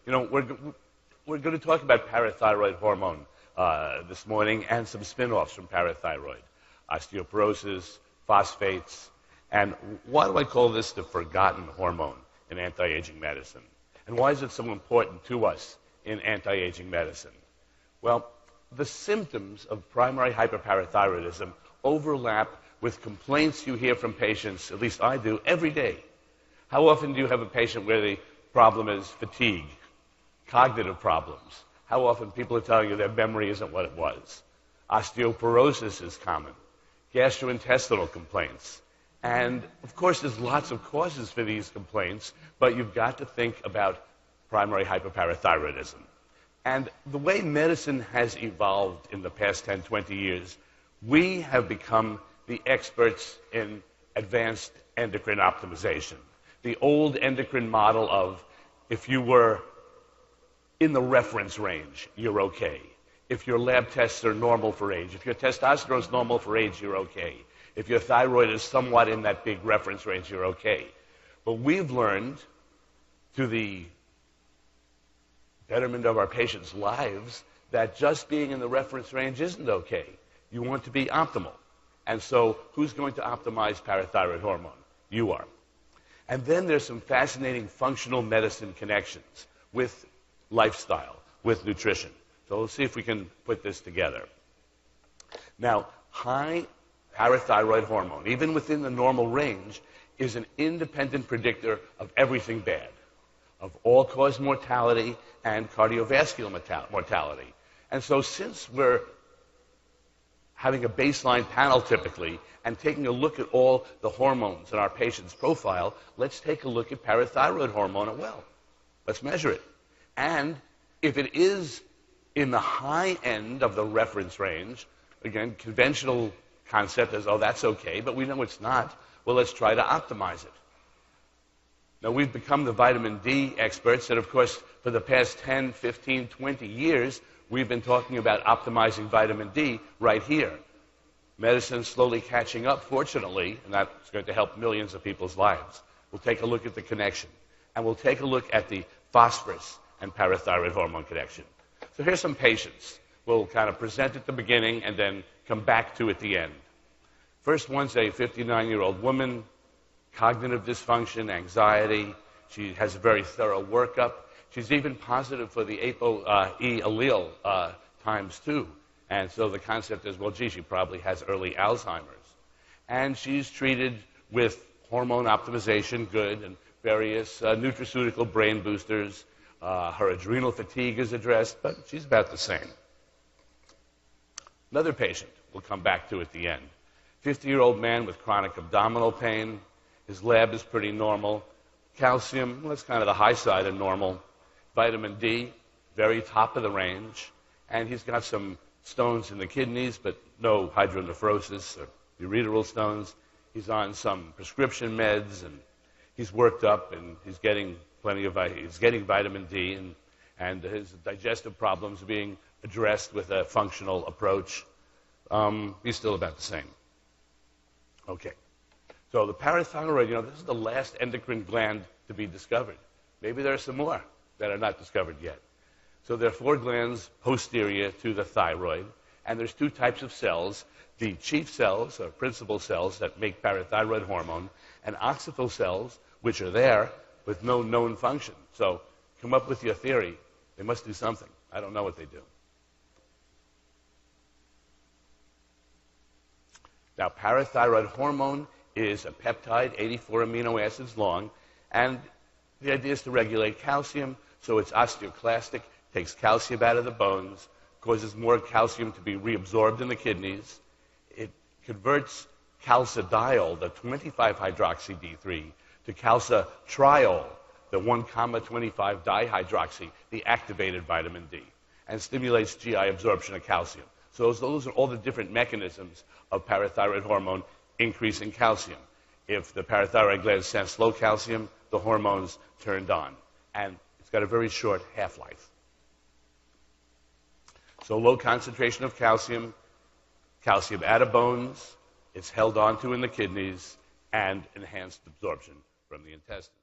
You know, we're going to talk about parathyroid hormone this morning and some spin-offs from parathyroid, osteoporosis, phosphates, and why do I call this the forgotten hormone in anti-aging medicine? And why is it so important to us in anti-aging medicine? Well, the symptoms of primary hyperparathyroidism overlap with complaints you hear from patients, at least I do, every day. How often do you have a patient where the problem is fatigue, cognitive problems? How often people are telling you their memory isn't what it was? Osteoporosis is common, gastrointestinal complaints. And, of course, there's lots of causes for these complaints, but you've got to think about primary hyperparathyroidism. And the way medicine has evolved in the past 10, 20 years, we have become the experts in advanced endocrine optimization. The old endocrine model of if you were in the reference range, you're okay. If your lab tests are normal for age, if your testosterone is normal for age, you're okay. If your thyroid is somewhat in that big reference range, you're okay. But we've learned, to the betterment of our patients' lives, that just being in the reference range isn't okay. You want to be optimal. And so who's going to optimize parathyroid hormone? You are. And then there's some fascinating functional medicine connections with lifestyle, with nutrition. So let's see if we can put this together. Now, high parathyroid hormone, even within the normal range, is an independent predictor of everything bad, of all-cause mortality and cardiovascular mortality. And so since we're having a baseline panel typically and taking a look at all the hormones in our patient's profile, let's take a look at parathyroid hormone as well. Let's measure it. And if it is in the high end of the reference range, again, conventional concept is, oh, that's okay, but we know it's not. Well, let's try to optimize it. Now, we've become the vitamin D experts, and of course, for the past 10, 15, 20 years, we've been talking about optimizing vitamin D right here. Medicine's slowly catching up, fortunately, and that's going to help millions of people's lives. We'll take a look at the connection, and we'll take a look at the phosphorus and parathyroid hormone connection. So here's some patients. We'll kind of present at the beginning and then come back to at the end. First one's a 59-year-old woman, cognitive dysfunction, anxiety. She has a very thorough workup. She's even positive for the ApoE allele times 2. And so the concept is, well, gee, she probably has early Alzheimer's. And she's treated with hormone optimization, good, and various nutraceutical brain boosters. Her adrenal fatigue is addressed, but she's about the same. Another patient we'll come back to at the end. 50-year-old man with chronic abdominal pain. His lab is pretty normal. Calcium, well, that's kind of the high side of normal. Vitamin D, very top of the range. And he's got some stones in the kidneys, but no hydronephrosis or ureteral stones. He's on some prescription meds, and he's worked up, and he's getting vitamin D, and his digestive problems are being addressed with a functional approach. He's still about the same. Okay. So the parathyroid, this is the last endocrine gland to be discovered. Maybe there are some more that are not discovered yet. So there are 4 glands posterior to the thyroid, and there's 2 types of cells, the chief cells, or principal cells that make parathyroid hormone, and oxyphil cells, which are there with no known function. So come up with your theory. They must do something. I don't know what they do. Now, parathyroid hormone is a peptide, 84 amino acids long, and the idea is to regulate calcium, so it's osteoclastic, takes calcium out of the bones, causes more calcium to be reabsorbed in the kidneys. It converts calcidiol, the 25-hydroxy-D3, to calcitriol, the 1,25-dihydroxy, the activated vitamin D, and stimulates GI absorption of calcium. So those are all the different mechanisms of parathyroid hormone increasing calcium. If the parathyroid glands sense low calcium, the hormone's turned on. And it's got a very short half-life. So low concentration of calcium out of bones, it's held onto in the kidneys, and enhanced absorption from the intestines.